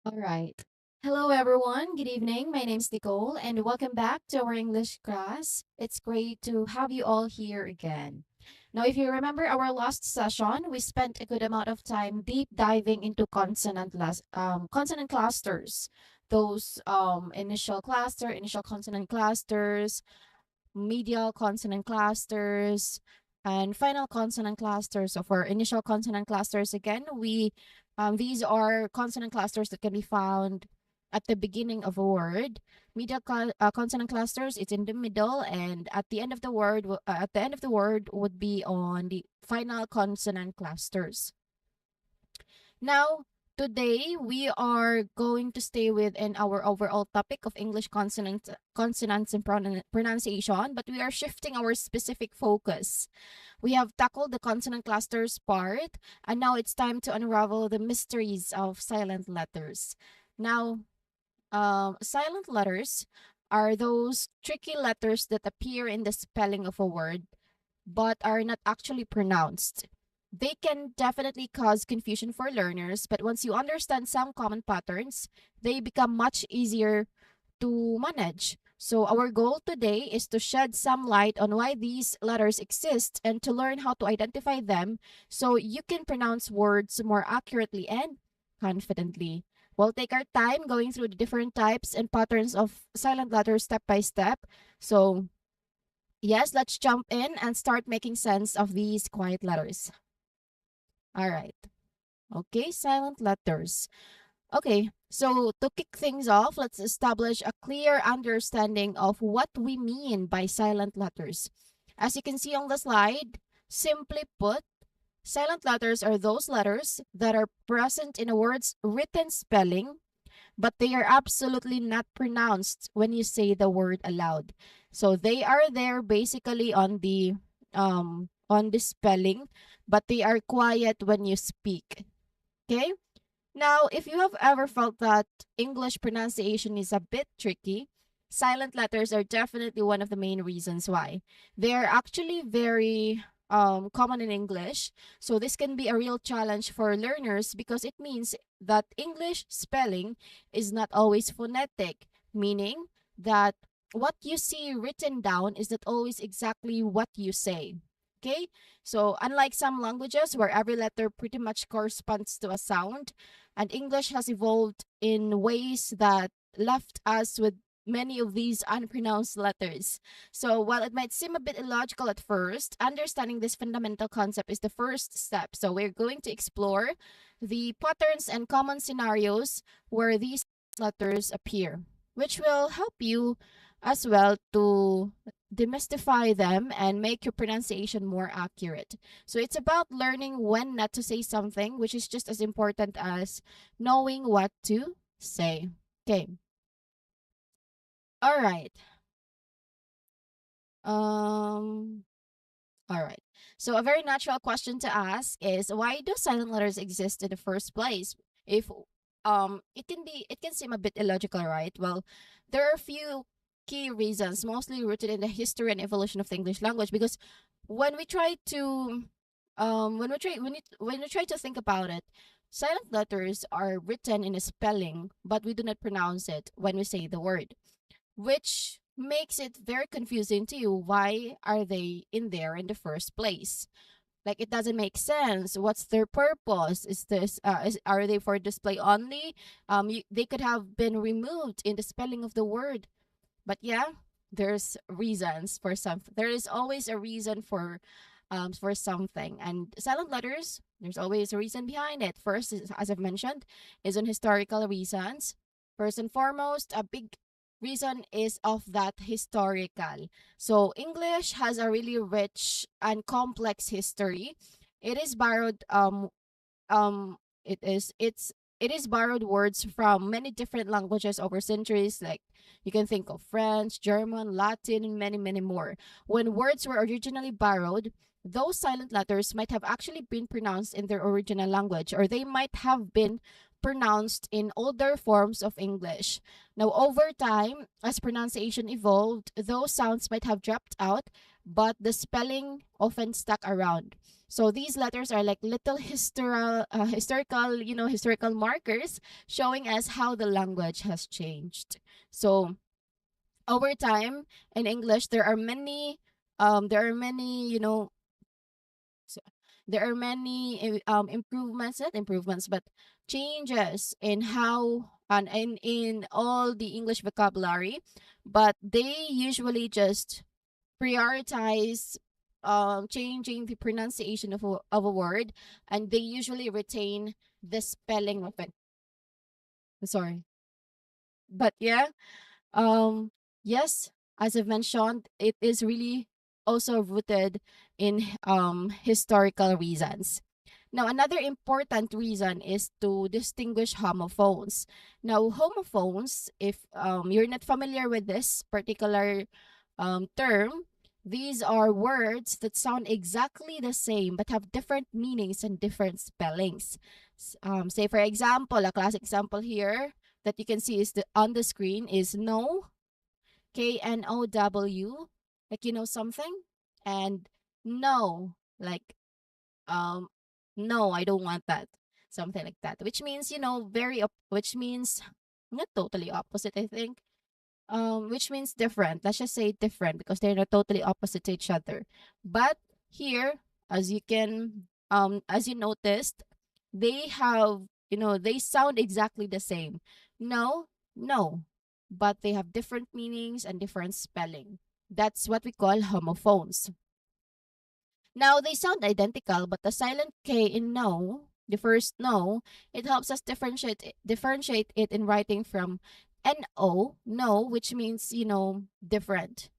All right. Hello, everyone. Good evening. My name's Nicole, and welcome back to our English class. It's great to have you all here again. Now, if you remember our last session, we spent a good amount of time deep diving into consonant clusters. Those initial consonant clusters, medial consonant clusters, and final consonant clusters. So for initial consonant clusters, again, we these are consonant clusters that can be found at the beginning of a word. Consonant clusters, it's in the middle, and at the end of the word, would be on the final consonant clusters. Now, today we are going to stay within our overall topic of English consonants and pronunciation, but we are shifting our specific focus. We have tackled the consonant clusters part, and now it's time to unravel the mysteries of silent letters. Now, silent letters are those tricky letters that appear in the spelling of a word but are not actually pronounced. They can definitely cause confusion for learners, but once you understand some common patterns, they become much easier to manage. So, our goal today is to shed some light on why these letters exist and to learn how to identify them so you can pronounce words more accurately and confidently. We'll take our time going through the different types and patterns of silent letters step by step. So, yes, let's jump in and start making sense of these quiet letters. All right. Okay, silent letters. Okay, so to kick things off, let's establish a clear understanding of what we mean by silent letters. As you can see on the slide, simply put, silent letters are those letters that are present in a word's written spelling, but they are absolutely not pronounced when you say the word aloud. So they are there basically on the spelling, but they are quiet when you speak. Okay? Now, if you have ever felt that English pronunciation is a bit tricky, silent letters are definitely one of the main reasons why. They are actually very common in English. So, this can be a real challenge for learners because it means that English spelling is not always phonetic, meaning that what you see written down is not always exactly what you say. Okay? So, unlike some languages where every letter pretty much corresponds to a sound, and English has evolved in ways that left us with many of these unpronounced letters. So, while it might seem a bit illogical at first, understanding this fundamental concept is the first step. So, we're going to explore the patterns and common scenarios where these letters appear, which will help you as well to demystify them and make your pronunciation more accurate. So it's about learning when not to say something, which is just as important as knowing what to say. Okay. All right. Um all right. So a very natural question to ask is why do silent letters exist in the first place? If it can seem a bit illogical, right? Well, there are a few key reasons, mostly rooted in the history and evolution of the English language, because when we try to when we try to think about it, silent letters are written in a spelling, but we do not pronounce it when we say the word, which makes it very confusing to you. Why are they in there in the first place? Like it doesn't make sense. What's their purpose? Are they for display only? They could have been removed in the spelling of the word. But yeah, there's reasons for some. There is always a reason for something. And silent letters, there's always a reason behind it. First, as I've mentioned, is on historical reasons. First and foremost, a big reason is of that historical. So English has a really rich and complex history. It is borrowed it is it's it is borrowed words from many different languages over centuries, like you can think of French, German, Latin, and many, many more. When words were originally borrowed, those silent letters might have actually been pronounced in their original language, or they might have been pronounced in older forms of English. Now, over time, as pronunciation evolved, those sounds might have dropped out, but the spelling often stuck around. So these letters are like little historical markers showing us how the language has changed. So over time in English, there are many, so there are many improvements, not improvements, but changes in how and in all the English vocabulary, but they usually just prioritize changing the pronunciation of a word, and they usually retain the spelling of it. Sorry. But yeah, um, yes, as I've mentioned, it is really also rooted in historical reasons. Now, another important reason is to distinguish homophones. Now, homophones, if you're not familiar with this particular term, these are words that sound exactly the same but have different meanings and different spellings. Say, for example, a classic example here that you can see is on the screen is no, KNOW, like you know something, and no, like um no, I don't want that, something like that, which means which means not totally opposite, I think, which means different. Let's just say different because they're not totally opposite to each other. But here, as you noticed, they have, they sound exactly the same. No, no, but they have different meanings and different spelling. That's what we call homophones. Now they sound identical, but the silent K in no, the first no, it helps us differentiate it in writing from no, no, which means, different.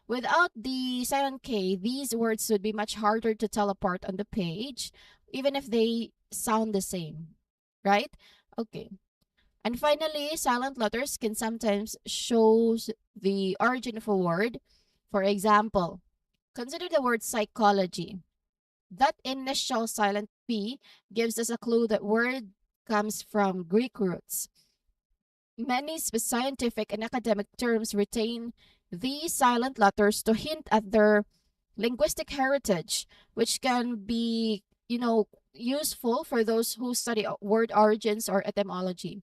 Without the silent K, these words would be much harder to tell apart on the page, even if they sound the same, right? Okay. And finally, silent letters can sometimes show the origin of a word. For example, consider the word psychology. That initial silent P gives us a clue that word comes from Greek roots. Many scientific and academic terms retain these silent letters to hint at their linguistic heritage, which can be, useful for those who study word origins or etymology.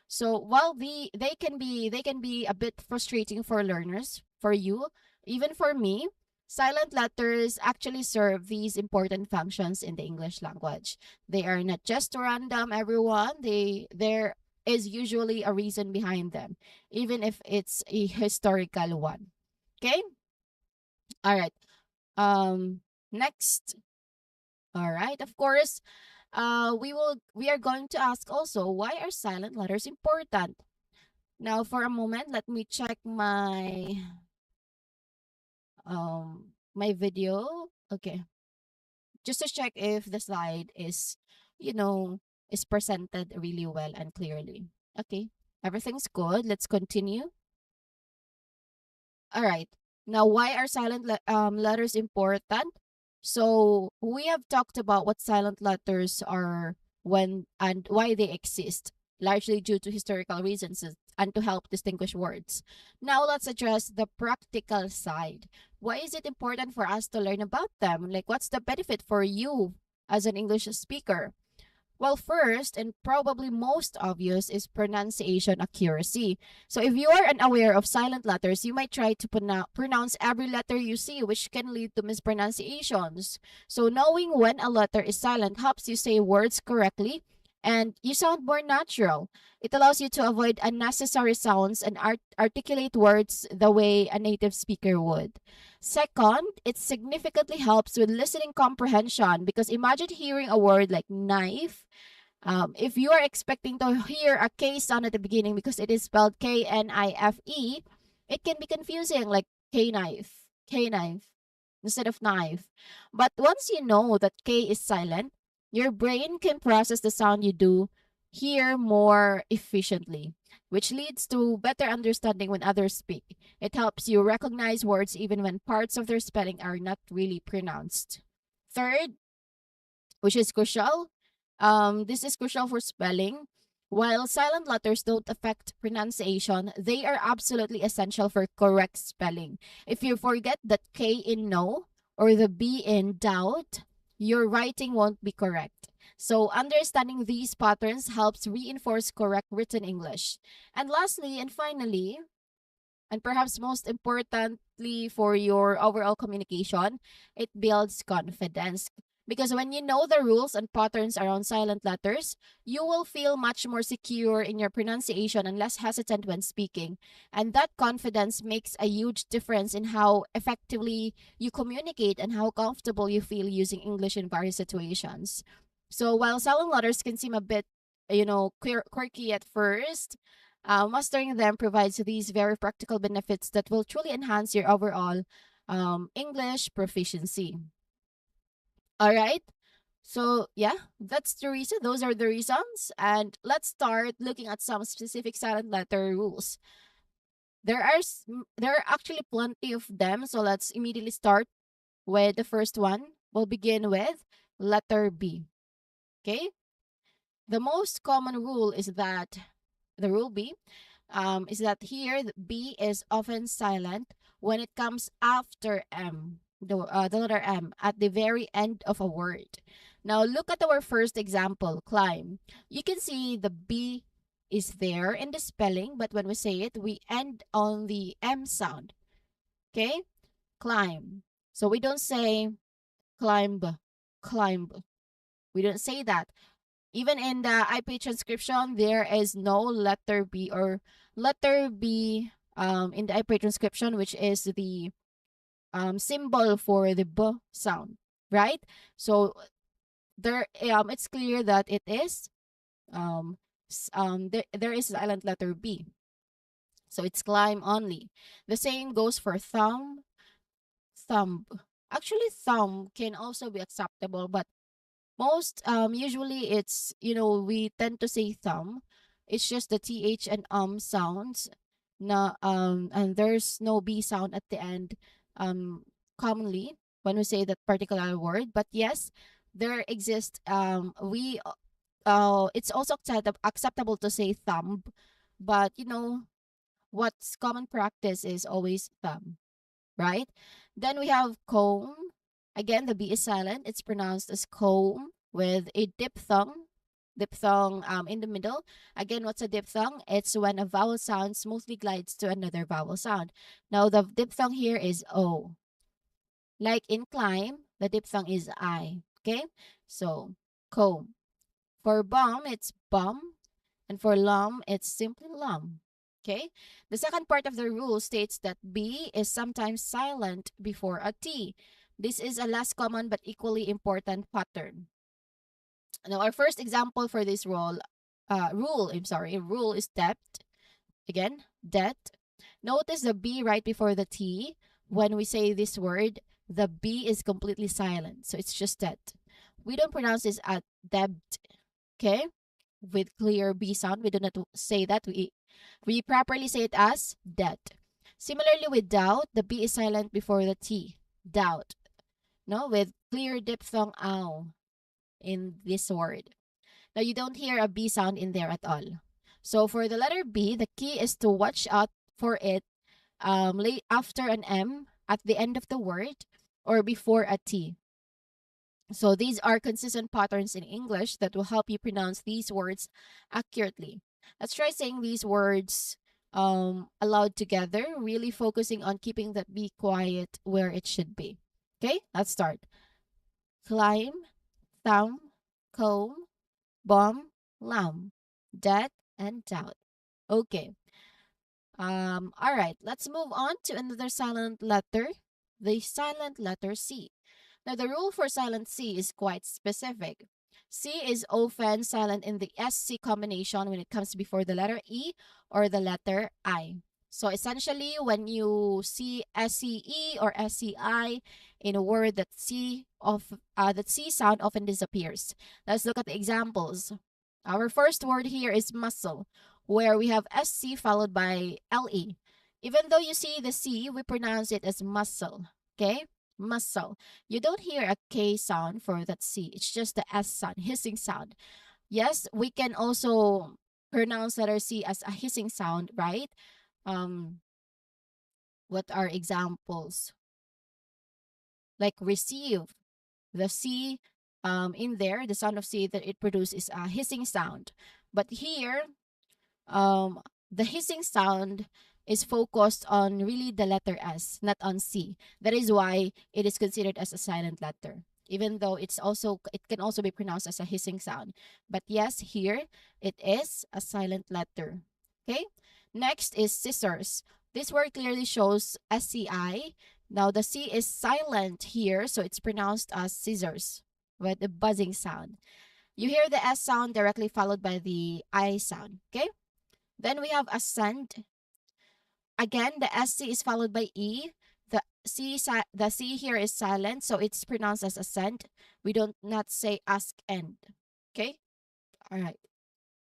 So while they can be a bit frustrating for learners, for you, even for me, silent letters actually serve these important functions in the English language. They are not just random, everyone. There is usually a reason behind them, even if it's a historical one. Okay? All right. Next. All right. Of course, we are going to ask also, why are silent letters important? Now, for a moment, let me check my video. Okay, just to check if the slide you know, is presented really well and clearly. Okay, everything's good. Let's continue. All right. Now, why are letters important? So we have talked about what silent letters are when and why they exist, largely due to historical reasons and to help distinguish words. Now let's address the practical side. Why is it important for us to learn about them? Like, what's the benefit for you as an English speaker? Well, first and probably most obvious is pronunciation accuracy. So, if you are unaware of silent letters, you might try to pronounce every letter you see, which can lead to mispronunciations. So, knowing when a letter is silent helps you say words correctly and you sound more natural. It allows you to avoid unnecessary sounds and articulate words the way a native speaker would. Second, it significantly helps with listening comprehension because imagine hearing a word like knife. If you are expecting to hear a K sound at the beginning because it is spelled KNIFE, it can be confusing, like K knife instead of knife. But once you know that K is silent, your brain can process the sound you do hear more efficiently, which leads to better understanding when others speak. It helps you recognize words even when parts of their spelling are not really pronounced. Third, which is crucial. This is crucial for spelling. While silent letters don't affect pronunciation, they are absolutely essential for correct spelling. If you forget that K in no or the B in doubt, your writing won't be correct. So, understanding these patterns helps reinforce correct written English. And lastly and finally, and perhaps most importantly for your overall communication, it builds confidence. Because when you know the rules and patterns around silent letters, you will feel much more secure in your pronunciation and less hesitant when speaking. And that confidence makes a huge difference in how effectively you communicate and how comfortable you feel using English in various situations. So while silent letters can seem a bit, quirky at first, mastering them provides these very practical benefits that will truly enhance your overall English proficiency. All right. So, yeah, that's the reason. Those are the reasons. And let's start looking at some specific silent letter rules. There are actually plenty of them. So, let's immediately start with the first one. We'll begin with letter B. Okay. The most common rule is that the rule B is that here the B is often silent when it comes after M, the letter M, at the very end of a word. Now look at our first example, climb. You can see the B is there in the spelling, but when we say it, we end on the M sound. Okay? Climb. So we don't say climb, climb. We don't say that. Even in the IP transcription, there is no letter B or letter B in the IP transcription, which is the symbol for the B sound, right? So there, it's clear that it is there is a silent letter B. So it's climb only. The same goes for thumb. Actually, thumb can also be acceptable, but most usually it's we tend to say thumb. It's just the th and sounds. Na and there's no b sound at the end commonly when we say that particular word. But yes, there exists we it's also acceptable to say thumb, but what's common practice is always thumb, right? Then we have comb. Again, the B is silent. It's pronounced as comb with a diphthong in the middle. Again, what's a diphthong? It's when a vowel sound smoothly glides to another vowel sound. Now, the diphthong here is O. Like in climb, the diphthong is I. Okay? So, comb. For bomb, it's bum. And for lum, it's simply lum. Okay? The second part of the rule states that B is sometimes silent before a T. This is a less common but equally important pattern. Now, our first example for this rule is debt. Again, debt. Notice the B right before the T. When we say this word, the B is completely silent. So it's just debt. We don't pronounce this as debt. Okay? With clear B sound. We do not say that. We properly say it as debt. Similarly with doubt, the B is silent before the T. Doubt. No, with clear diphthong ow in this word. Now you don't hear a B sound in there at all. So for the letter B, the key is to watch out for it late after an M at the end of the word or before a T. So these are consistent patterns in English that will help you pronounce these words accurately. Let's try saying these words aloud together, really focusing on keeping that B quiet where it should be. Okay, let's start. Climb, thumb, comb, bomb, lamb, debt, and doubt. Okay. All right, let's move on to another silent letter, the silent letter C. Now, the rule for silent C is quite specific. C is often silent in the SC combination when it comes before the letter E or the letter I. So essentially, when you see SCE or SCI in a word, that C sound often disappears. Let's look at the examples. Our first word here is muscle, where we have SC followed by LE. Even though you see the C, we pronounce it as muscle. Okay? Muscle. You don't hear a K sound for that C. It's just the S sound, hissing sound. Yes, we can also pronounce letter C as a hissing sound, right? Um, what are examples? Like receive. The C in there, the sound of C that it produces is a hissing sound. But here, um, the hissing sound is focused on really the letter S, not on C. That is why it is considered as a silent letter. Even though it can also be pronounced as a hissing sound. But yes, here it is a silent letter. Okay? Next is scissors. This word clearly shows SCI. Now the C is silent here, so it's pronounced as scissors with a buzzing sound. You hear the S sound directly followed by the I sound. Okay? Then we have ascend. Again, the SC is followed by E. The C here is silent, so it's pronounced as ascend. We don't not say ask end. Okay? All right.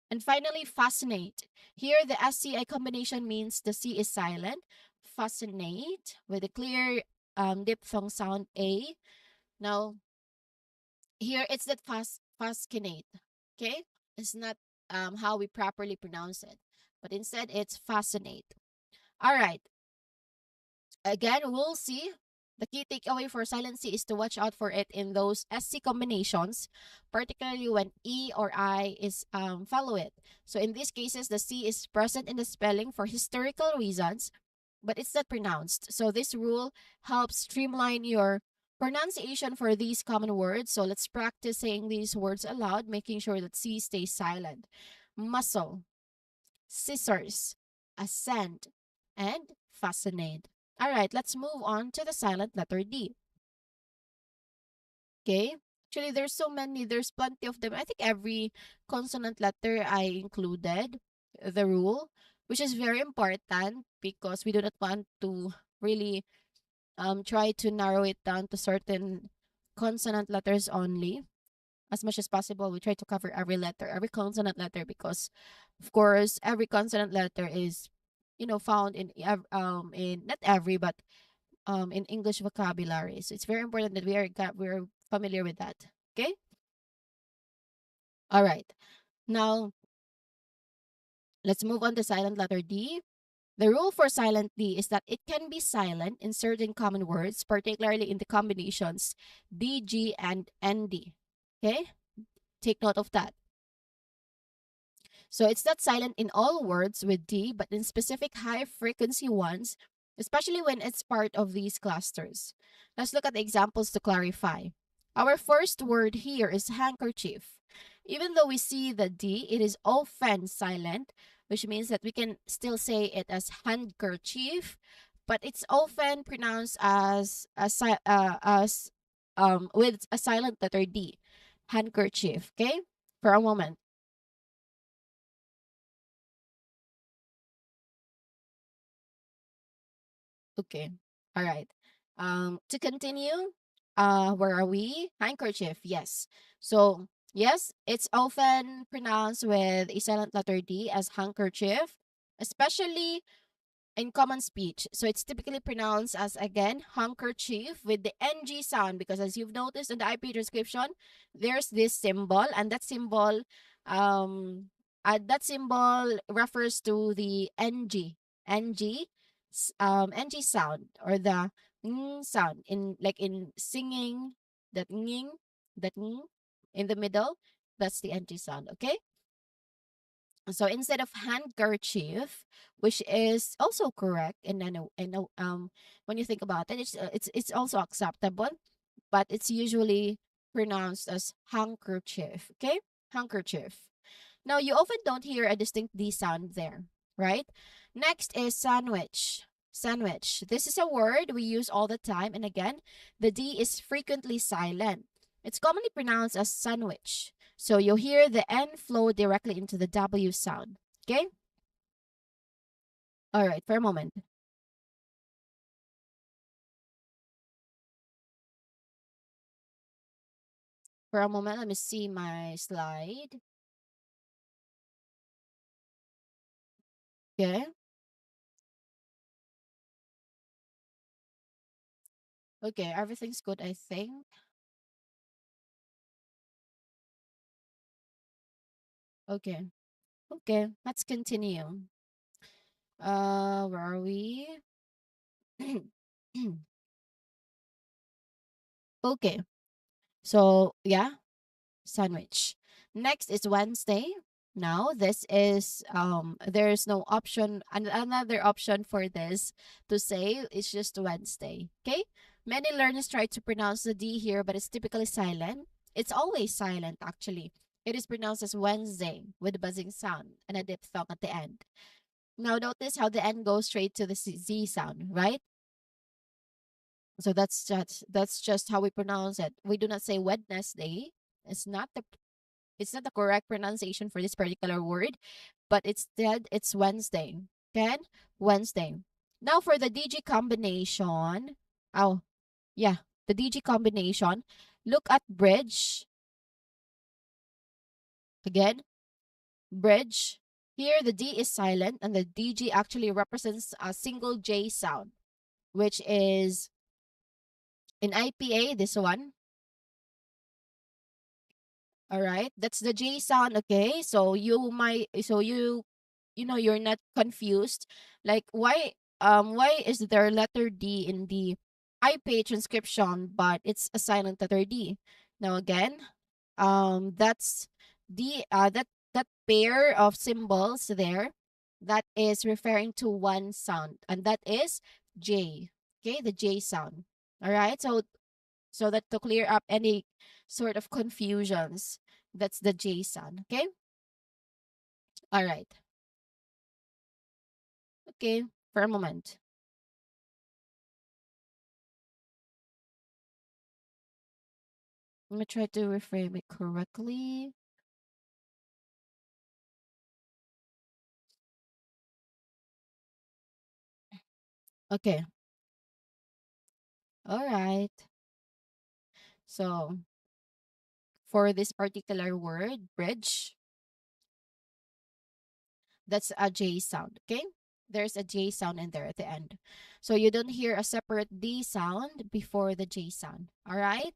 And finally, fascinate. Here, the SCI combination means the C is silent. Fascinate with a clear diphthong sound A. Now, here it's that fascinate. Okay? It's not how we properly pronounce it, but instead it's fascinate. All right. Again, we'll see. The key takeaway for silent C is to watch out for it in those SC combinations, particularly when E or I is follow it. So in these cases, the C is present in the spelling for historical reasons, but it's not pronounced. So this rule helps streamline your pronunciation for these common words. So let's practice saying these words aloud, making sure that C stays silent. Muscle, scissors, ascend, and fascinate. All right, let's move on to the silent letter D. Okay. Actually, there's so many. There's plenty of them. I think every consonant letter I included the rule, which is very important because we do not want to really try to narrow it down to certain consonant letters only. As much as possible, we try to cover every letter, every consonant letter, because, of course, every consonant letter is, found in not every, but in English vocabulary. So it's very important that we're familiar with that. Okay. All right. Now let's move on to silent letter D. The rule for silent D is that it can be silent in certain common words, particularly in the combinations D, G, and ND. Okay. Take note of that. So it's not silent in all words with D, but in specific high frequency ones, especially when it's part of these clusters. Let's look at the examples to clarify. Our first word here is handkerchief. Even though we see the D, it is often silent, which means that we can still say it as handkerchief, but it's often pronounced as with a silent letter D, handkerchief. Okay, for a moment. Okay. All right. To continue, where are we? Handkerchief. Yes. So, yes, it's often pronounced with a silent letter D as handkerchief, especially in common speech. So it's typically pronounced as again handkerchief with the ng sound because as you've noticed in the IP description, there's this symbol and that symbol refers to the ng ng sound or the ng sound in like in singing that ng that ng in the middle, that's the ng sound. Okay. So instead of handkerchief, which is also correct, when you think about it, it's also acceptable, but it's usually pronounced as handkerchief. Okay, handkerchief. Now you often don't hear a distinct D sound there, right? Next is sandwich. Sandwich. This is a word we use all the time, and again, the D is frequently silent. It's commonly pronounced as sandwich. So you'll hear the N flow directly into the W sound. Okay? All right, for a moment. For a moment, let me see my slide. Okay. Okay, everything's good, I think. Okay. Okay, let's continue. Where are we? Okay. So, yeah. sandwich. Next is Wednesday. Now, this is there's no option, another option for this to say it's just Wednesday. Okay? Many learners try to pronounce the D here, but it's typically silent. It's always silent actually. It is pronounced as Wednesday with a buzzing sound and a diphthong at the end. Now notice how the N goes straight to the Z sound, right? So that's just how we pronounce it. We do not say Wednesday. It's not the it's not the correct pronunciation for this particular word, but instead it's Wednesday. Then Wednesday. Now for the DG combination. Oh, yeah, the DG combination. Look at bridge. Again, bridge. Here the D is silent and the DG actually represents a single J sound, which is in IPA, this one. All right, that's the J sound. Okay, so you know you're not confused. Like why is there letter D in the IPA transcription, but it's a silent letter D? Now again, that's that pair of symbols there, that is referring to one sound, and that is J. Okay, the J sound. All right, so that to clear up any sort of confusions, that's the J sound. Okay, all right. Okay, for a moment. Let me try to reframe it correctly. Okay, all right. So for this particular word, bridge, that's a J sound, okay? There's a J sound in there at the end. So you don't hear a separate D sound before the J sound, all right?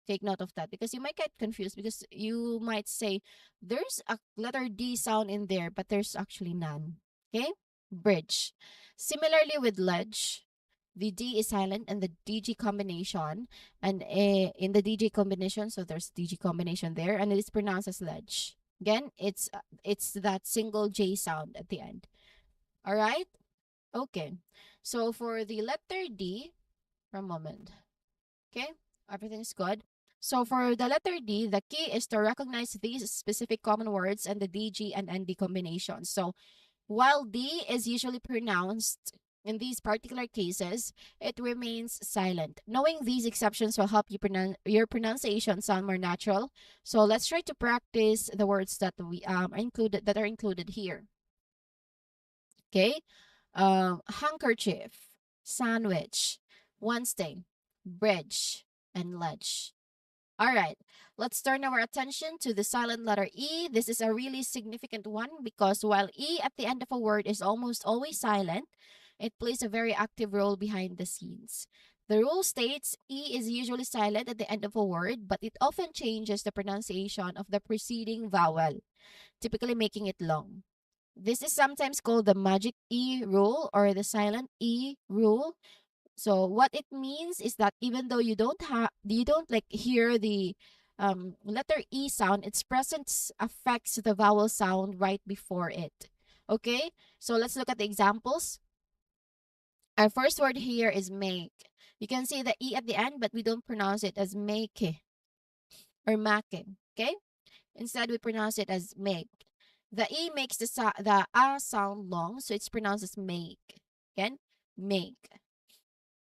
Take note of that because you might get confused because you might say there's a letter D sound in there, but there's actually none, okay? Bridge. Similarly with ledge, the D is silent and the DG combination, and in the DG combination, so there's DG combination there, and it is pronounced as ledge. Again, it's that single J sound at the end. All right? Okay. So for the letter D, for a moment. Okay? Everything's good. So for the letter D, the key is to recognize these specific common words and the DG and ND combinations. So while D is usually pronounced in these particular cases, it remains silent. Knowing these exceptions will help your pronunciation sound more natural. So let's try to practice the words that we are included here. Okay? Handkerchief, sandwich, Wednesday, bridge, and ledge. All right, let's turn our attention to the silent letter E. This is a really significant one because while E at the end of a word is almost always silent, it plays a very active role behind the scenes. The rule states E is usually silent at the end of a word, but it often changes the pronunciation of the preceding vowel, typically making it long. This is sometimes called the magic E rule or the silent E rule. So what it means is that even though you don't like hear the letter E sound, its presence affects the vowel sound right before it. Okay, so let's look at the examples. Our first word here is make. You can see the E at the end, but we don't pronounce it as make or make. Okay, instead we pronounce it as make. The E makes the A sound long, so it's pronounced as make. Again, make.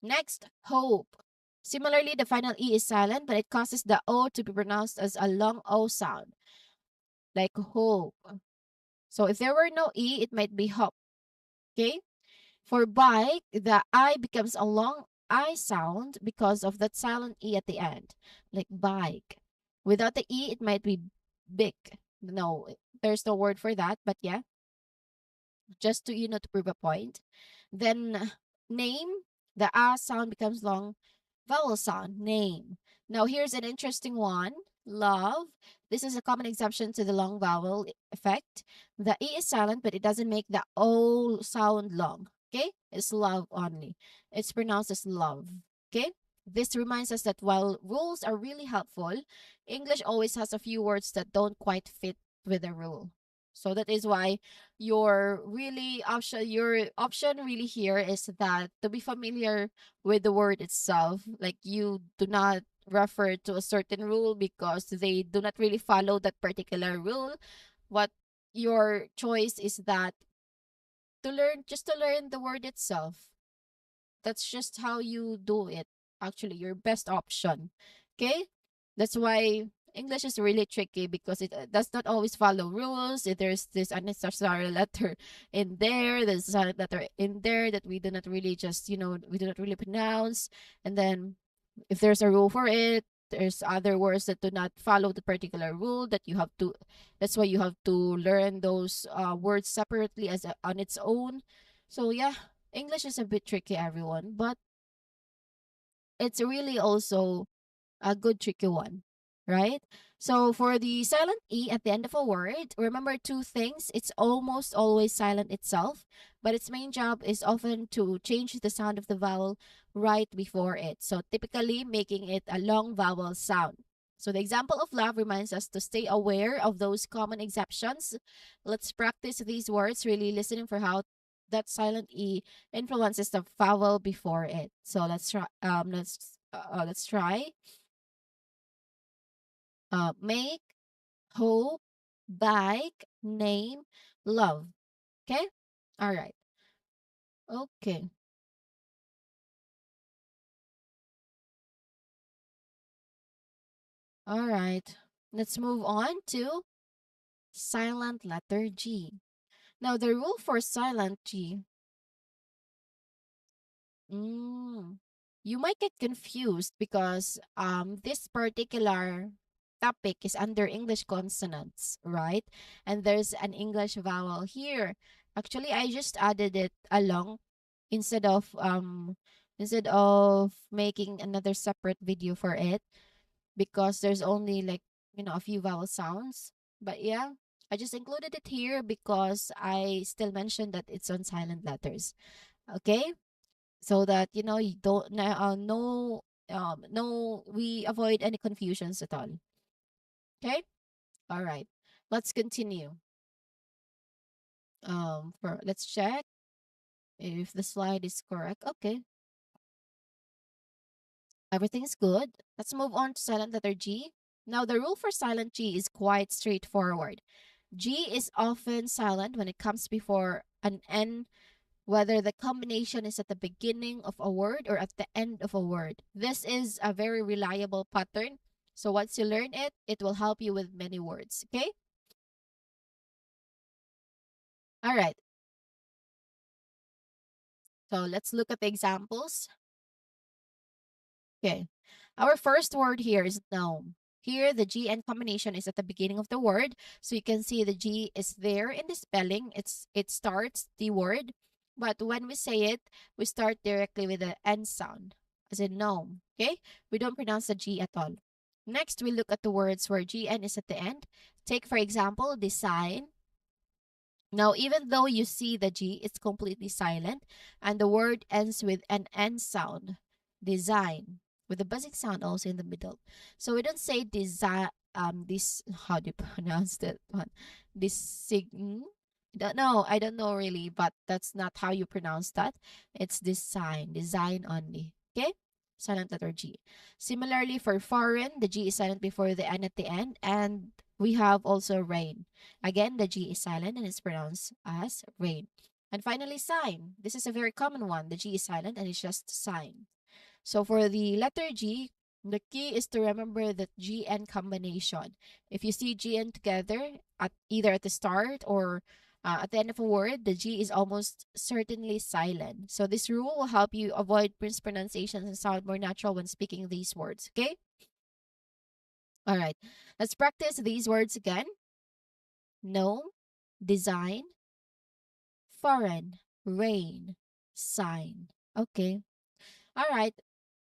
Next, hope. Similarly, the final E is silent, but it causes the O to be pronounced as a long O sound, like hope. So if there were no E, it might be hop. Okay? For bike, the I becomes a long I sound because of that silent E at the end, like bike. Without the E, it might be big. No, there's no word for that, but yeah, just to to prove a point. Then name, the A sound becomes long vowel sound, name. Now here's an interesting one. Love. This is a common exception to the long vowel effect. The E is silent, but it doesn't make the O sound long. Okay? It's love only. It's pronounced as love. Okay? This reminds us that while rules are really helpful, English always has a few words that don't quite fit with the rule. So that is why your option really here is that to be familiar with the word itself, like you do not refer to a certain rule because they do not really follow that particular rule. What your choice is that to learn the word itself. That's just how you do it. Actually, your best option. Okay? That's why English is really tricky because it does not always follow rules. There's this unnecessary letter in there, there's a silent letter in there that we do not really just, we do not really pronounce. And then if there's a rule for it, there's other words that do not follow the particular rule that you have to, that's why you have to learn those words separately on its own. So yeah, English is a bit tricky, everyone, but it's really also a good tricky one, right? So for the silent E at the end of a word, remember two things. It's almost always silent itself, but its main job is often to change the sound of the vowel right before it. So typically making it a long vowel sound. So the example of love reminds us to stay aware of those common exceptions. Let's practice these words, really listening for how that silent E influences the vowel before it. So let's try make, hope, bike, name, love. Okay? All right. Okay. All right. Let's move on to silent letter G. Now, the rule for silent G, mm, you might get confused because this particular topic is under English consonants, right? And there's an English vowel here. Actually, I just added it along instead of making another separate video for it because there's only like a few vowel sounds. But yeah, I just included it here because I still mentioned that it's on silent letters. Okay, so that you don't no, we avoid any confusions at all. Okay, all right, let's continue. For let's check if the slide is correct. Okay, everything is good. Let's move on to silent letter G. Now, the rule for silent G is quite straightforward. G is often silent when it comes before an N, whether the combination is at the beginning of a word or at the end of a word. This is a very reliable pattern. So once you learn it, it will help you with many words. Okay? All right. So let's look at the examples. Okay. Our first word here is gnome. Here, the G and combination is at the beginning of the word. So you can see the G is there in the spelling. It starts the word. But when we say it, we start directly with the N sound, as in gnome. Okay? We don't pronounce the G at all. Next, we look at the words where GN is at the end. Take, for example, design. Now, even though you see the G, it's completely silent, and the word ends with an N sound, design, with a buzzing sound also in the middle. So we don't say design, this, how do you pronounce that one? Design? I don't know really, but that's not how you pronounce that. It's design only. Okay? Silent letter G. Similarly, for foreign, the G is silent before the N at the end, and we have also rain. Again, the G is silent and it's pronounced as rain. And finally, sign. This is a very common one. The G is silent and it's just sign. So for the letter G, the key is to remember that GN combination. If you see GN together at either at the start or at the end of a word, the G is almost certainly silent. So this rule will help you avoid mispronunciations and sound more natural when speaking these words. Okay? All right. Let's practice these words again. No, design, foreign, rain, sign. Okay. All right.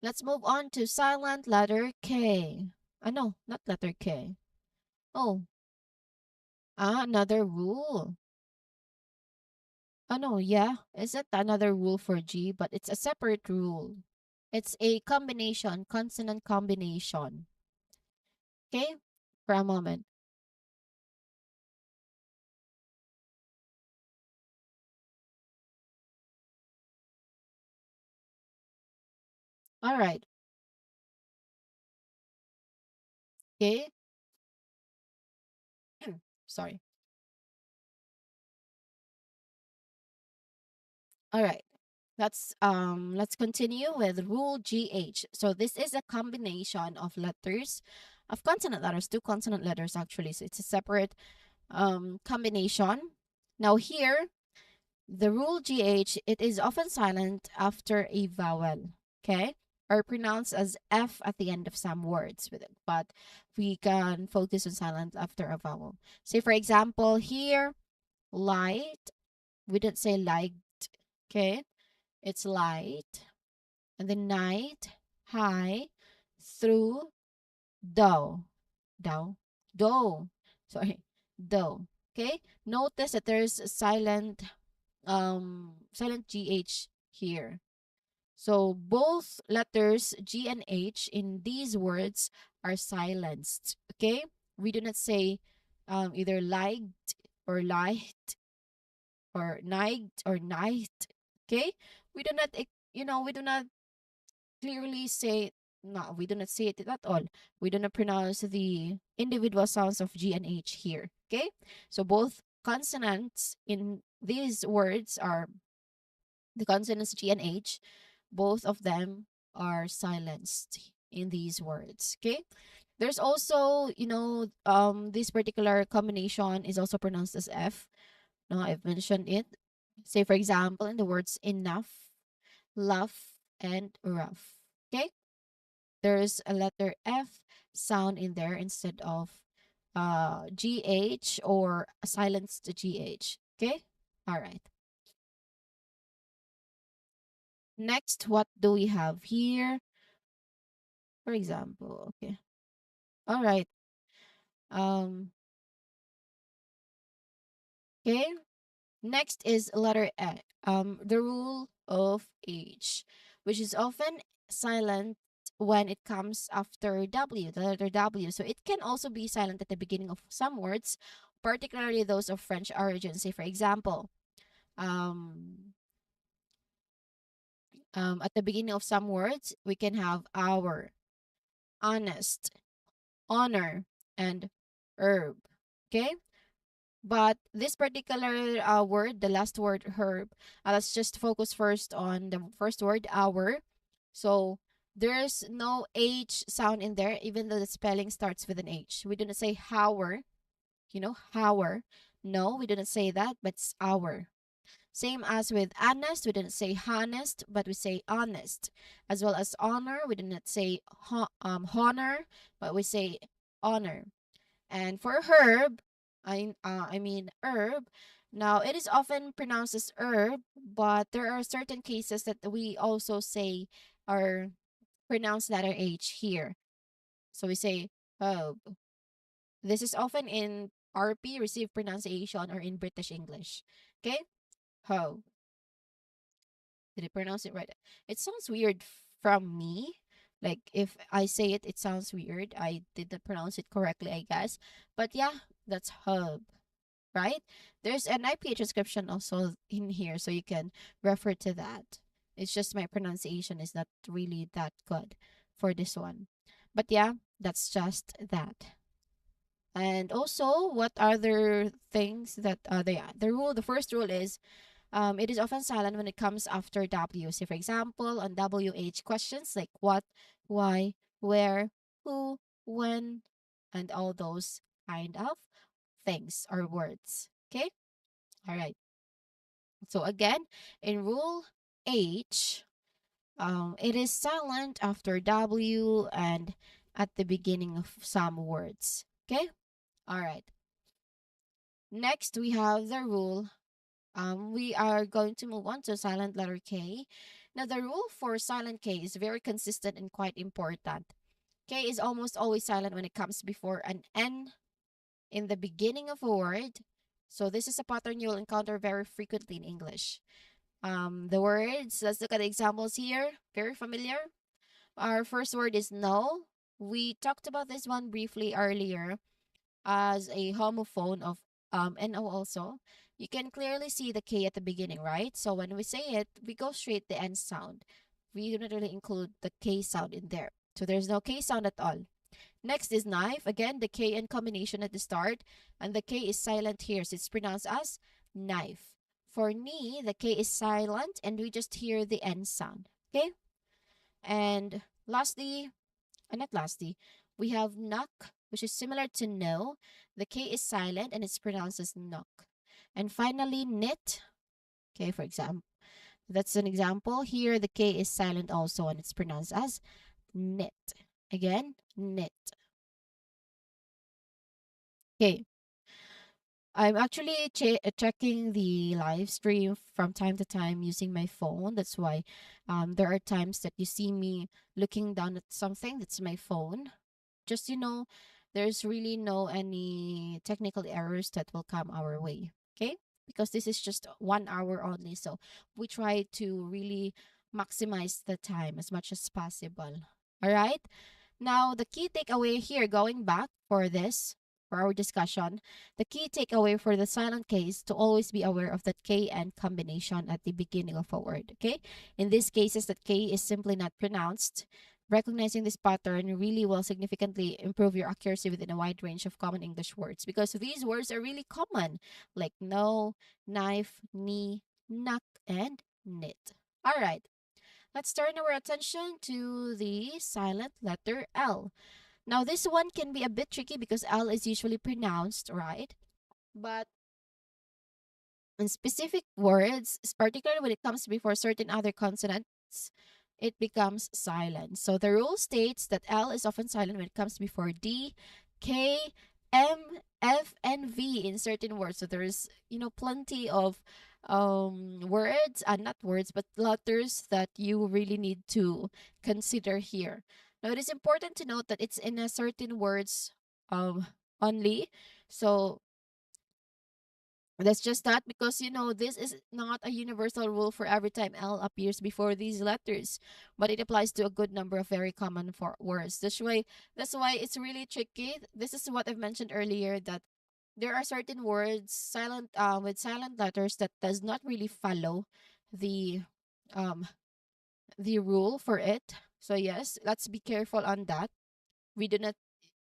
Let's move on to silent letter K. No, not letter K. Oh, another rule. No, yeah. Is it another rule for G? But it's a separate rule. It's a combination, consonant combination. Okay? For a moment. All right. Okay? Sorry. All right. Let's continue with rule GH. So this is a combination of letters, of consonant letters, two consonant letters actually. So it's a separate combination. Now here, the rule GH, it is often silent after a vowel, okay? Or pronounced as F at the end of some words with it, but we can focus on silent after a vowel. Say for example, here, light, we didn't say light, okay? It's light. And then night, high, through, dough, dough, dough, sorry, dough. Okay, notice that there's a silent GH here. So both letters G and H in these words are silenced. Okay, we do not say either light or light or night or night. Okay, we do not we do not clearly say, no, we do not say it at all. We do not pronounce the individual sounds of G and H here. Okay, so both consonants in these words are the consonants G and H. Both of them are silenced in these words. Okay, there's also, this particular combination is also pronounced as F. No, I've mentioned it. Say for example, in the words enough, love, and rough. Okay, there's a letter F sound in there instead of GH or a silenced GH. Okay? All right. Next, what do we have here? For example, okay. All right. Um, okay. Next is letter A. The rule of H, which is often silent when it comes after W, the letter W. So it can also be silent at the beginning of some words, particularly those of French origin. Say, for example, um, at the beginning of some words, we can have our, honest, honor, and herb. Okay? But this particular word, the last word, herb, let's just focus first on the first word, our. So there's no H sound in there, even though the spelling starts with an H. We do not say hower, hower. No, we do not say that, but it's our. Same as with honest, we didn't say honest, but we say honest. As well as honor, we did not say honor, but we say honor. And for herb, I mean herb. Now it is often pronounced as herb, but there are certain cases that we also say or pronounce letter H here. So we say herb. This is often in RP, received pronunciation, or in British English. Okay, herb. Did I pronounce it right? It sounds weird from me. Like if I say it, it sounds weird. I didn't pronounce it correctly, I guess. But yeah, that's hub, right? There's an IP transcription also in here, so you can refer to that. It's just my pronunciation is not really that good for this one. But yeah, that's just that. And also, what other things that the first rule is it is often silent when it comes after W. Say, for example, on WH questions like what, why, where, who, when, and all those kind of things or words. Okay? All right. So again, in rule H, it is silent after W and at the beginning of some words. Okay? All right. Next, we have the rule. We are going to move on to silent letter K. Now, the rule for silent K is very consistent and quite important. K is almost always silent when it comes before an N in the beginning of a word. So this is a pattern you'll encounter very frequently in English. The words, let's look at the examples here. Very familiar. Our first word is no. We talked about this one briefly earlier as a homophone of no also. You can clearly see the K at the beginning, right? So when we say it, we go straight the N sound. We do not really include the K sound in there. So there's no K sound at all. Next is knife. Again, the K in combination at the start, and the K is silent here, so it's pronounced as knife. For knee, the K is silent, and we just hear the N sound. Okay? And lastly, not lastly, we have knock, which is similar to no. The K is silent, and it's pronounced as knock. And finally, knit. Okay, for example, that's an example. Here, the K is silent also, and it's pronounced as knit. Again, knit. Okay, I'm actually checking the live stream from time to time using my phone. That's why there are times that you see me looking down at something. That's my phone. Just, there's really no any technical errors that will come our way. Okay? Because this is just 1 hour only. So we try to really maximize the time as much as possible. All right? Now, the key takeaway here, going back for this, for our discussion, the key takeaway for the silent case to always be aware of that K and combination at the beginning of a word. Okay? In these cases, that K is simply not pronounced. Recognizing this pattern really will significantly improve your accuracy within a wide range of common English words because these words are really common, like no, knife, knee, knock, and knit. All right. Let's turn our attention to the silent letter L. Now, this one can be a bit tricky because L is usually pronounced, right? But in specific words, particularly when it comes before certain other consonants, it becomes silent. So the rule states that L is often silent when it comes before D, K, M, F, and V in certain words. So there's, plenty of words, not words, but letters that you really need to consider here. Now, it is important to note that it's in a certain words um only. So that's just that because this is not a universal rule for every time L appears before these letters, but it applies to a good number of very common for words. That's why it's really tricky. This is what I've mentioned earlier that there are certain words with silent letters that does not really follow the um the rule for it. So yes, let's be careful on that. We do not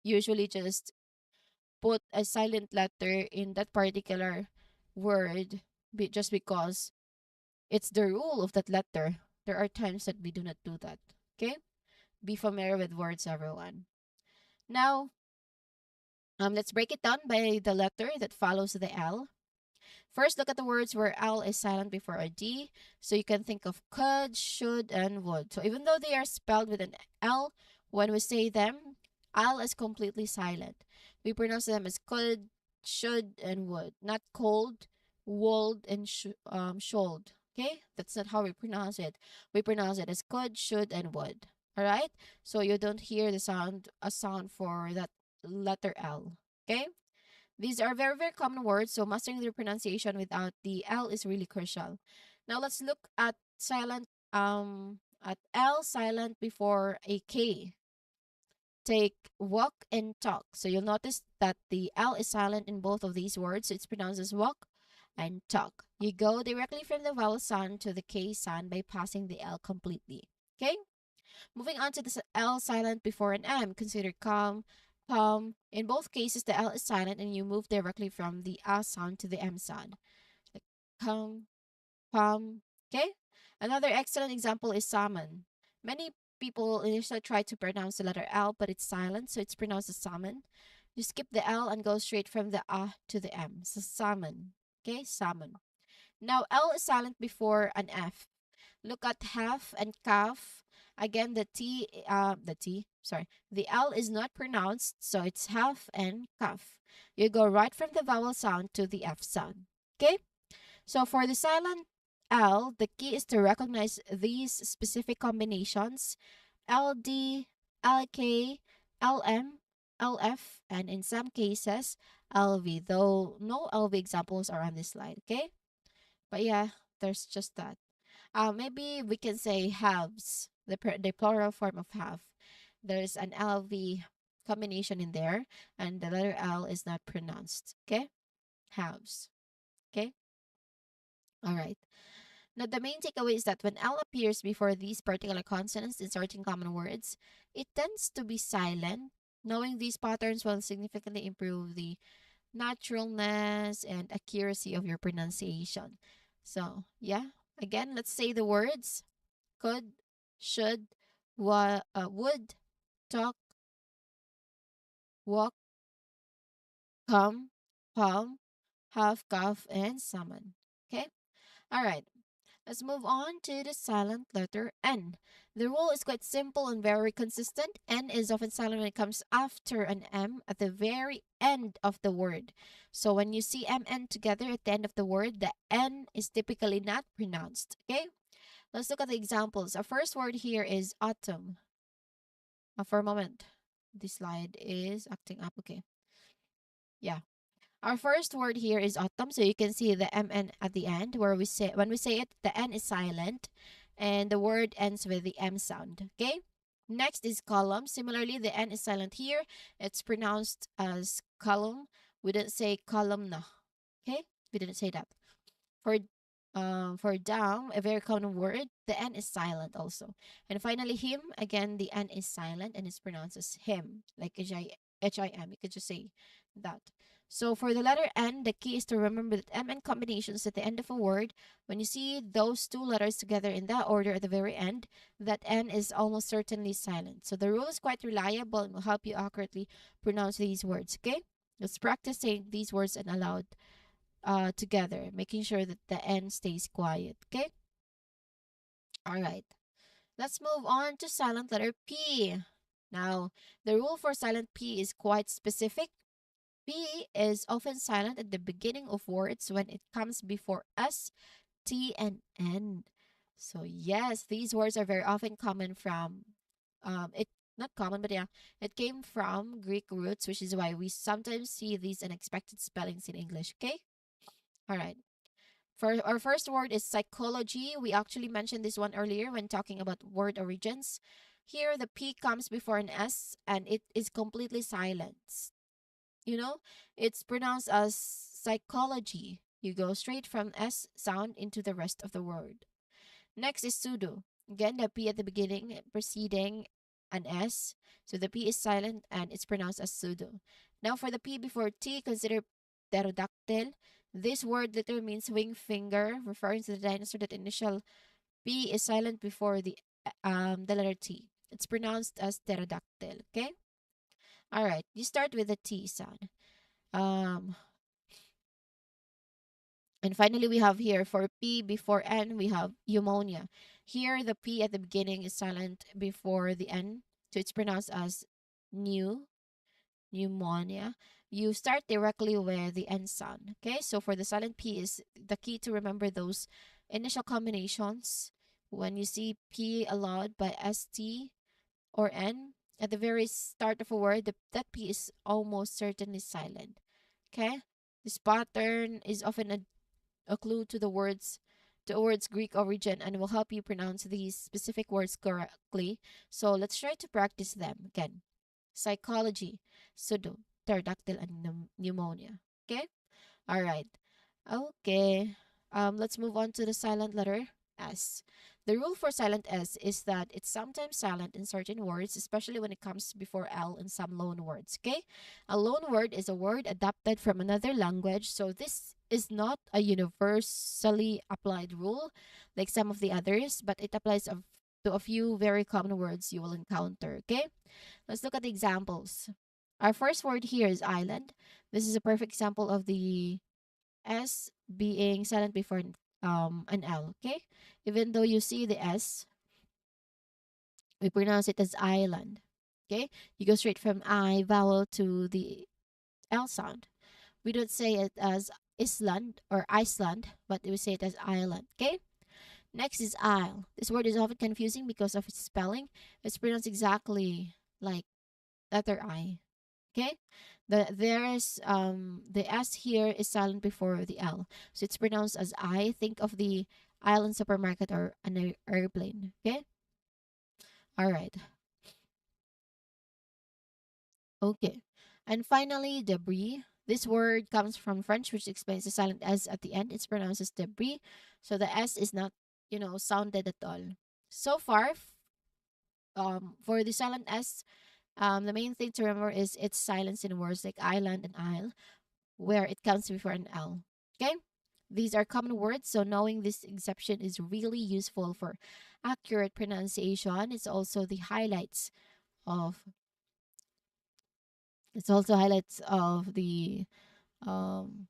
usually just put a silent letter in that particular word just because it's the rule of that letter. There are times that we do not do that. Okay? Be familiar with words, everyone. Now, let's break it down by the letter that follows the L. First, look at the words where L is silent before a D. So you can think of could, should, and would. So even though they are spelled with an L, when we say them, L is completely silent. We pronounce them as could, should, and would, not cold, wold, and should. Okay? That's not how we pronounce it. We pronounce it as could, should, and would. All right? So you don't hear a sound for that letter L. Okay? These are very, very common words, so mastering their pronunciation without the L is really crucial. Now let's look at L silent before a K. Take walk and talk. So you'll notice that the L is silent in both of these words. So it's pronounced as walk and talk. You go directly from the vowel sound to the K sound by passing the L completely. Okay? Moving on to the L silent before an M, consider calm, palm. In both cases, the L is silent and you move directly from the A sound to the M sound. Like calm, palm. Okay? Another excellent example is salmon. Many people initially try to pronounce the letter L, but it's silent, so it's pronounced as salmon. You skip the L and go straight from the A to the M. So salmon. Okay? Salmon. Now, L is silent before an F. Look at half and calf. Again, the L is not pronounced, so it's half and calf. You go right from the vowel sound to the F sound. Okay? So for the silent L, the key is to recognize these specific combinations: LD, LK, LM, LF, and in some cases, LV, though no LV examples are on this slide, okay? But yeah, there's just that. Maybe we can say halves the plural form of have. There's an LV combination in there, and the letter L is not pronounced. Okay? Haves. Okay? All right. Now, the main takeaway is that when L appears before these particular consonants in certain common words, it tends to be silent. Knowing these patterns will significantly improve the naturalness and accuracy of your pronunciation. So, yeah, again, let's say the words could, should, would, talk, walk, come, palm, have, cough, and summon. Okay? All right. Let's move on to the silent letter N. The rule is quite simple and very consistent. N is often silent when it comes after an M at the very end of the word. So when you see MN together at the end of the word, the N is typically not pronounced. Okay? Let's look at the examples. Our first word here is autumn. For a moment, this slide is acting up. Okay. Yeah. Our first word here is autumn, so you can see the mn at the end where we say when we say it, the n is silent and the word ends with the m sound. Okay? Next is column. Similarly, the n is silent here. It's pronounced as column. We didn't say columna. Okay? We didn't say that. For down, a very common word, the N is silent also. And finally, him, again, the N is silent and it's pronounced as him, like H-I-M. You could just say that. So for the letter N, the key is to remember that M N combinations at the end of a word, when you see those two letters together in that order at the very end, that N is almost certainly silent. So the rule is quite reliable and will help you accurately pronounce these words, okay? Let's practice saying these words and aloud together, making sure that the N stays quiet. Okay? All right. Let's move on to silent letter P. Now, the rule for silent P is quite specific. P is often silent at the beginning of words when it comes before S, T, and N. So, yes, these words are very often common from, it not common, but yeah, it came from Greek roots, which is why we sometimes see these unexpected spellings in English. Okay? All right. For our first word is psychology. We actually mentioned this one earlier when talking about word origins. Here, the P comes before an S and it is completely silent. You know, it's pronounced as psychology. You go straight from S sound into the rest of the word. Next is pseudo. Again, the P at the beginning preceding an S. So the P is silent and it's pronounced as pseudo. Now for the P before T, consider pterodactyl. This word literally means wing finger, referring to the dinosaur that initial P is silent before the letter T. It's pronounced as pterodactyl. Okay? Alright, you start with the T sound. Um And finally, we have here for P before N, we have pneumonia. Here, the P at the beginning is silent before the N, so it's pronounced as pneumonia. You start directly with the N sound. Okay, so for the silent P is the key to remember those initial combinations. When you see P allowed by ST or N at the very start of a word, that P is almost certainly silent. Okay, this pattern is often a clue to the words Greek origin and will help you pronounce these specific words correctly. So let's try to practice them again. Psychology, pseudo, pterodactyl, and pneumonia. Okay? All right. Okay. Let's move on to the silent letter S. The rule for silent S is that it's sometimes silent in certain words, especially when it comes before L in some loan words. Okay? A loan word is a word adapted from another language, so this is not a universally applied rule like some of the others, but it applies to a few very common words you will encounter. Okay? Let's look at the examples. Our first word here is island. This is a perfect example of the S being silent before an L, okay? Even though you see the S, we pronounce it as island, okay? You go straight from I vowel to the L sound. We don't say it as Island or Iceland, but we say it as island, okay? Next is isle. This word is often confusing because of its spelling. It's pronounced exactly like letter I, okay? The S here is silent before the L. So it's pronounced as I. Think of the island supermarket or an airplane. Okay? All right. Okay. And finally, debris. This word comes from French, which explains the silent S at the end. It's pronounced as debris. So the S is not, sounded at all. So far, for the silent S, the main thing to remember is its silence in words like island and isle, where it comes before an L. Okay? These are common words, so knowing this exception is really useful for accurate pronunciation. Of it's also highlights of the um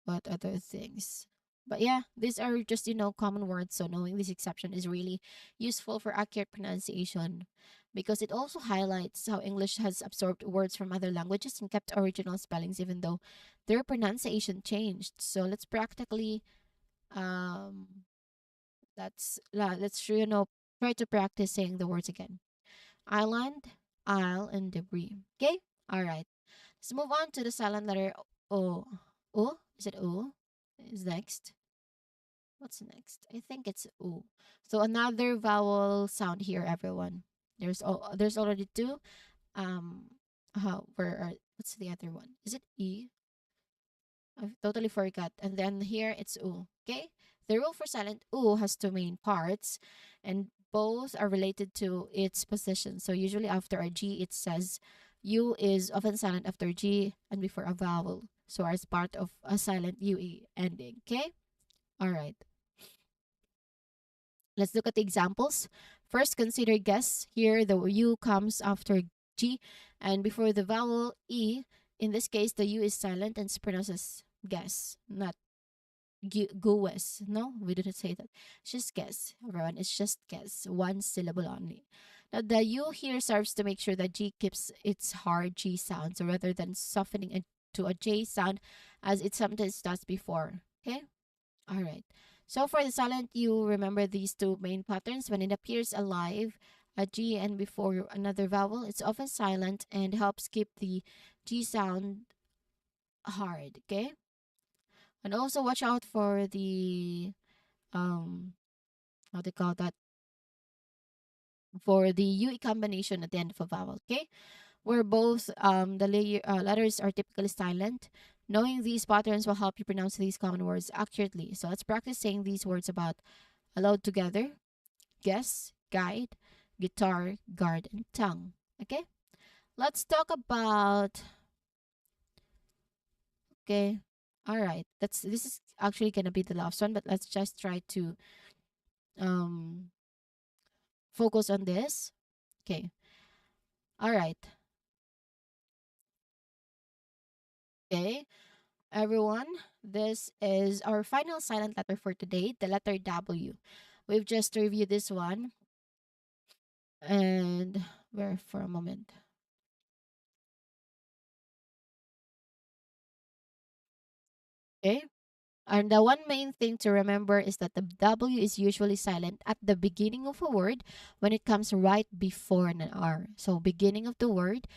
what other things. But yeah, these are just common words, so knowing this exception is really useful for accurate pronunciation because it also highlights how English has absorbed words from other languages and kept original spellings even though their pronunciation changed. So um let's try to practice saying the words again. Island, isle, and debris. Okay? All right. Let's move on to the silent letter O. O? Is it O? Is next. What's next? I think it's O. So another vowel sound here, everyone. There's already two. What's the other one? Is it E? I totally forgot. And then here it's U. Okay? The rule for silent U has two main parts, and both are related to its position. So usually after a G, it says U is often silent after G and before a vowel. So as part of a silent UE ending. Okay? All right. Let's look at the examples. First, consider guess. Here, the U comes after G and before the vowel E. In this case, the U is silent and it's pronounced as guess, not Guess. No, we didn't say that. It's just guess, everyone. It's just guess. One syllable only. Now, the U here serves to make sure that G keeps its hard G sound, so rather than softening it to a J sound as it sometimes does before. Okay? All right. So for the silent U, remember these two main patterns. When it appears alive, a G and before another vowel, it's often silent and helps keep the G sound hard. Okay? And also watch out for the um how they call that for the UE combination at the end of a vowel, okay? Where both letters are typically silent. Knowing these patterns will help you pronounce these common words accurately. So let's practice saying these words about aloud together. Guess, guide, guitar, guard, and tongue. Okay? Let's talk about okay. All right. This is actually gonna be the last one, but let's just try to um focus on this. Okay. All right. Okay. Everyone, this is our final silent letter for today, the letter W. We've just reviewed this one and where for a moment. Okay. And the one main thing to remember is that the W is usually silent at the beginning of a word when it comes right before an R. So beginning of the word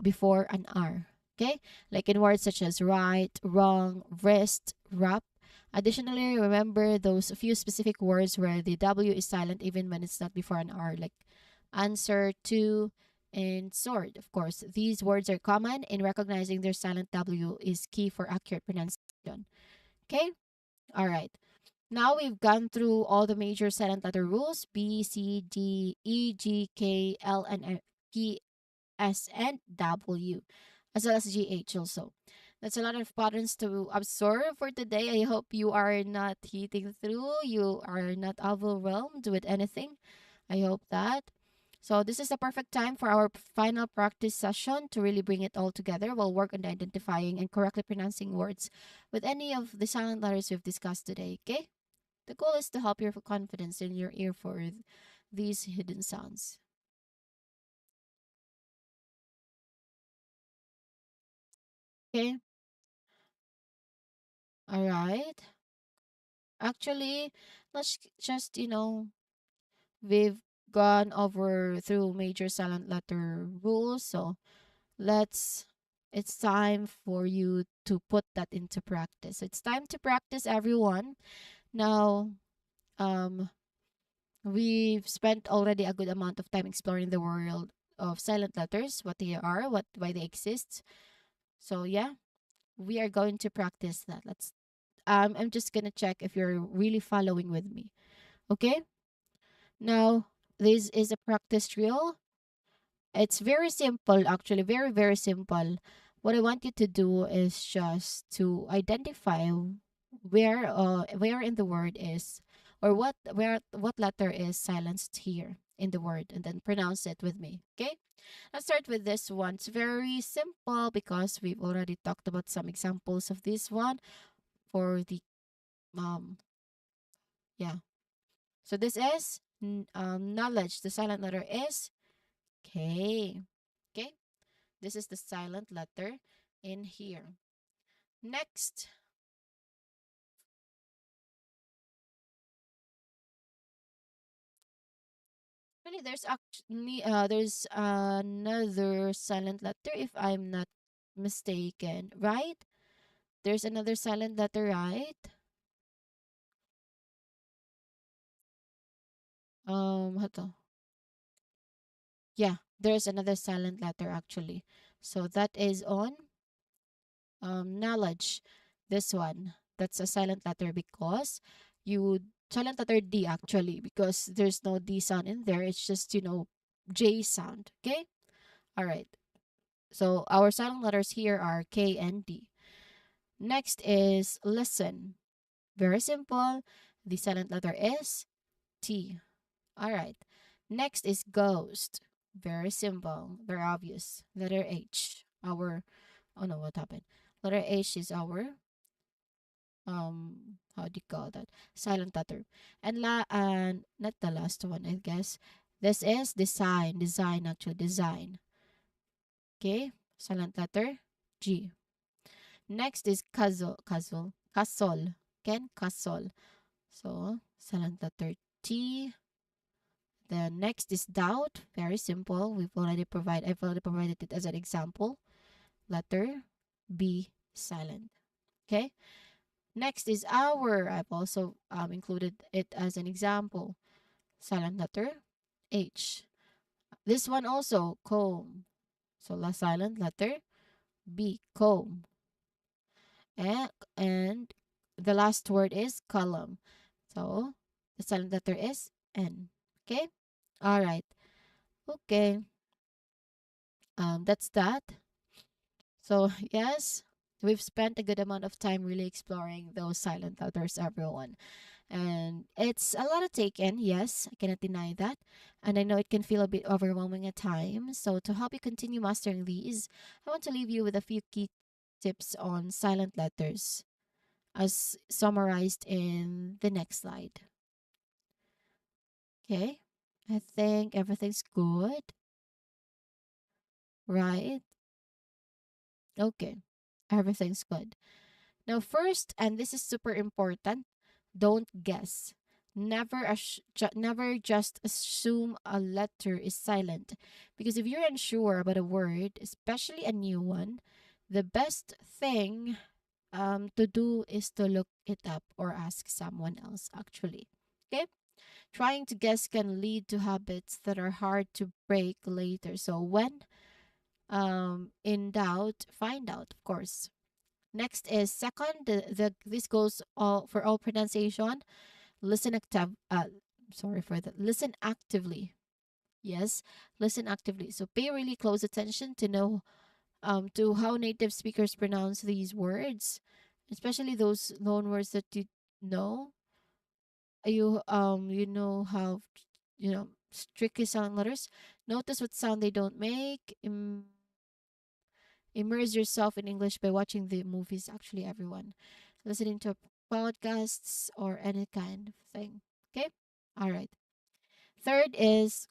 before an R. Okay? Like in words such as right, wrong, wrist, wrap. Additionally, remember those few specific words where the W is silent even when it's not before an R, like answer, to, and sword. Of course, these words are common, and recognizing their silent W is key for accurate pronunciation. Okay? All right. Now we've gone through all the major silent letter rules B, C, D, E, G, K, L, and P, S, and W, as well as GH also. That's a lot of patterns to absorb for today. I hope you are not hitting through, you are not overwhelmed with anything. I hope that. So this is the perfect time for our final practice session to really bring it all together. We'll work on identifying and correctly pronouncing words with any of the silent letters we've discussed today, okay? The goal is to help your confidence in your ear for these hidden sounds. Okay? All right. Actually, we've gone over through major silent letter rules. So let's, it's time for you to put that into practice. It's time to practice, everyone. Now, um, we've spent already a good amount of time exploring the world of silent letters, what they are, what why they exist. So yeah, we are going to practice that. Let's I'm just gonna check if you're really following with me. Okay? Now, this is a practice drill. It's very simple, actually, very, very simple. What I want you to do is just to identify where in the word is, or what letter is silenced here in the word, and then pronounce it with me. Okay? Let's start with this one. It's very simple because we've already talked about some examples of this one for the um yeah. So this is knowledge. The silent letter is K. Okay? This is the silent letter in here. Next, really, there's another silent letter if I'm not mistaken, right? There's another silent letter, right? Hato. Yeah, there's another silent letter actually. So that is on knowledge. This one, that's a silent letter because you silent letter D actually because there's no D sound in there. It's just J sound. Okay. All right. So our silent letters here are K and D. Next is listen. Very simple. The silent letter is T. All right. Next is ghost. Very simple. Very obvious. Letter H. Oh no, what happened? Letter H is our how do you call that? Silent letter. And not the last one, I guess. This is design actually design. Okay? Silent letter G. Next is castle. Again, castle. So, silent letter T. The next is doubt. Very simple. I've already provided it as an example. Letter B, silent. Okay. Next is hour. I've also included it as an example. Silent letter H. This one also comb. So la silent letter B, comb. And the last word is column. So the silent letter is N. Okay? All right. Okay. That's that. So yes, we've spent a good amount of time really exploring those silent letters, everyone. And it's a lot to take in, yes, I cannot deny that. And I know it can feel a bit overwhelming at times. So to help you continue mastering these, I want to leave you with a few key tips on silent letters as summarized in the next slide. Okay. I think everything's good, right? Okay. Everything's good. Now, first, and this is super important, don't guess. Never just assume a letter is silent. Because if you're unsure about a word, especially a new one, the best thing to do is to look it up or ask someone else, actually. Okay? Trying to guess can lead to habits that are hard to break later. So when in doubt, find out, of course. Next is second, this goes all for all pronunciation. Listen active sorry for that. Listen actively. Yes, listen actively. So pay really close attention to how native speakers pronounce these words, especially those loan words that you know. You know how tricky sound letters. Notice what sound they don't make. Immerse yourself in English by watching the movies, actually, everyone. Listening to podcasts or any kind of thing. Okay? All right. Third is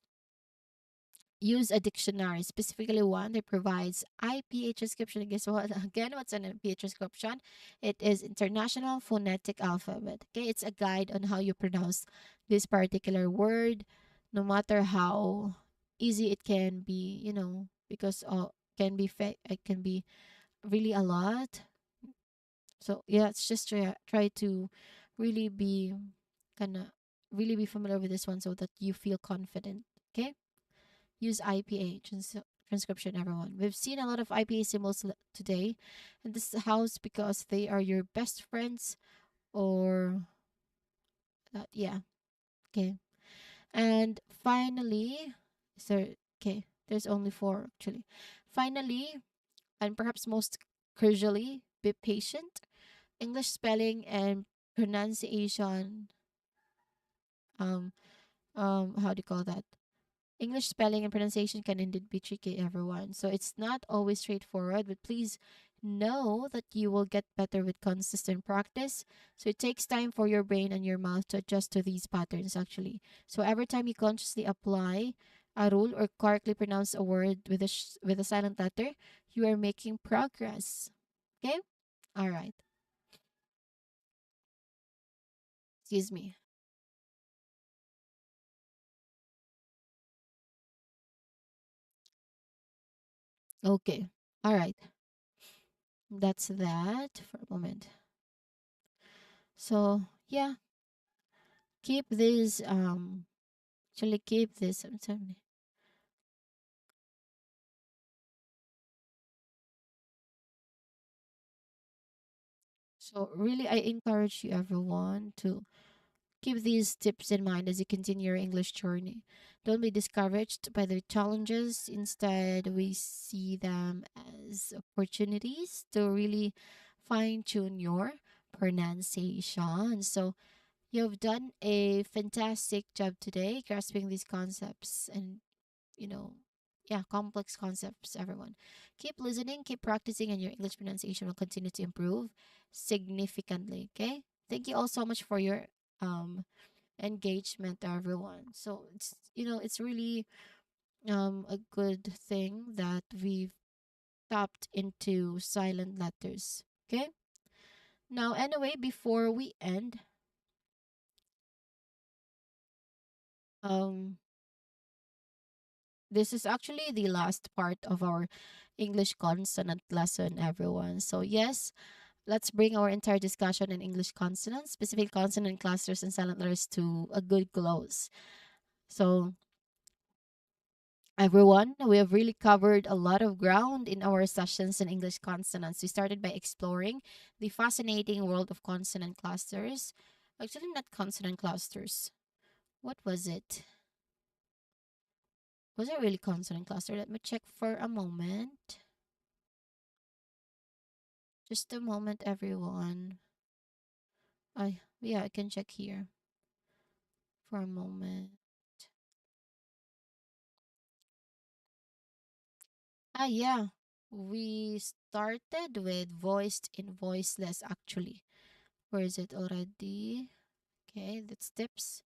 use a dictionary, specifically one that provides IPH description. And guess what? Again, what's an IPH description? It is International Phonetic Alphabet. Okay, it's a guide on how you pronounce this particular word, no matter how easy it can be. Because it can be really a lot. So yeah, it's just try to really be kind of. really be familiar with this one so that you feel confident. Okay? Use IPA transcription, everyone. We've seen a lot of IPA symbols today in this house because they are your best friends or yeah. Okay. And finally, so okay, there's only four actually. Finally, and perhaps most crucially, be patient. English spelling and pronunciation. Um, how do you call that? English spelling and pronunciation can indeed be tricky, everyone. So it's not always straightforward, but please know that you will get better with consistent practice. So it takes time for your brain and your mouth to adjust to these patterns, actually. So every time you consciously apply a rule or correctly pronounce a word with with a silent letter, you are making progress. Okay? All right. Excuse me. Okay. All right. That's that for a moment. So, yeah, keep this actually keep this so really I encourage you everyone to keep these tips in mind as you continue your English journey. Don't be discouraged by the challenges. Instead, we see them as opportunities to really fine tune your pronunciation. So you've done a fantastic job today grasping these concepts and you know, yeah, complex concepts, everyone. Keep listening, keep practicing, and your English pronunciation will continue to improve significantly. Okay. Thank you all so much for your um engagement, everyone. So it's really a good thing that we've tapped into silent letters. Okay. Now, anyway, before we end, um, this is actually the last part of our English consonant lesson, everyone. So, yes, let's bring our entire discussion in English consonants, specific consonant clusters and silent letters to a good close. So, everyone, we have really covered a lot of ground in our sessions in English consonants. We started by exploring the fascinating world of consonant clusters. Actually, not consonant clusters. What was it? Was it really consonant cluster? Let me check for a moment. Just a moment, everyone. Yeah, I can check here for a moment. Yeah. We started with voiced in voiceless actually. Where is it already? Okay, that's tips.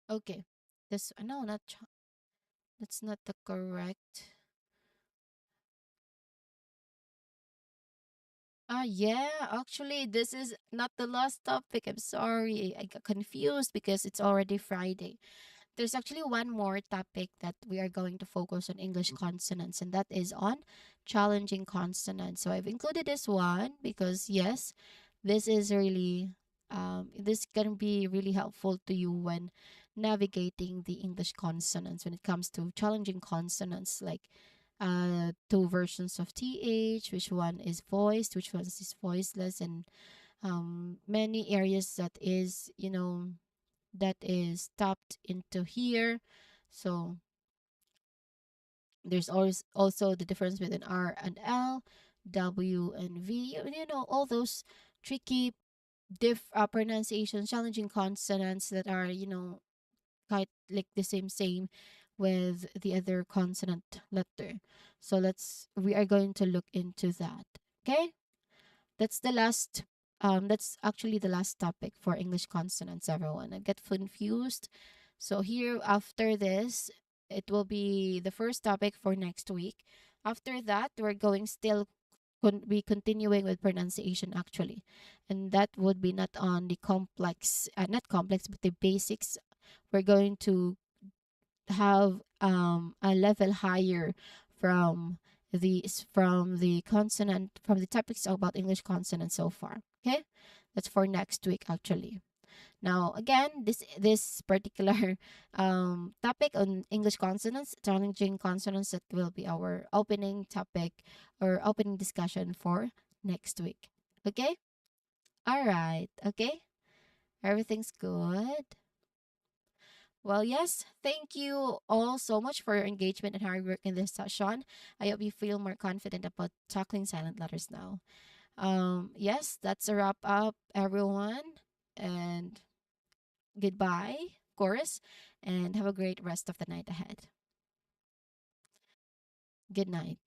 Okay. This no, that's not the correct. Yeah, actually this is not the last topic. I'm sorry. I got confused because it's already Friday. There's actually one more topic that we are going to focus on English consonants, and that is on challenging consonants. So I've included this one because yes, this is really this can be really helpful to you when navigating the English consonants when it comes to challenging consonants like two versions of th, which one is voiced, which one is voiceless, and many areas that is that is tapped into here. So there's always also the difference between R and L, W and V. All those tricky pronunciation, challenging consonants that are quite like the same with the other consonant letter. So we are going to look into that. Okay, that's the last. That's actually the last topic for English consonants, everyone. I get confused. So here after this, it will be the first topic for next week. After that, we're going still be continuing with pronunciation actually, and that would be not on the complex, not complex, but the basics. We're going to have a level higher from the consonant from the topics about English consonants so far. Okay, that's for next week actually. Now, again, this particular topic on English consonants, challenging consonants, that will be our opening topic or opening discussion for next week. Okay? All right. Okay? Everything's good. Well, yes, thank you all so much for your engagement and hard work in this session. I hope you feel more confident about tackling silent letters now. Yes, that's a wrap up, everyone. And goodbye, of course, and have a great rest of the night ahead. Good night.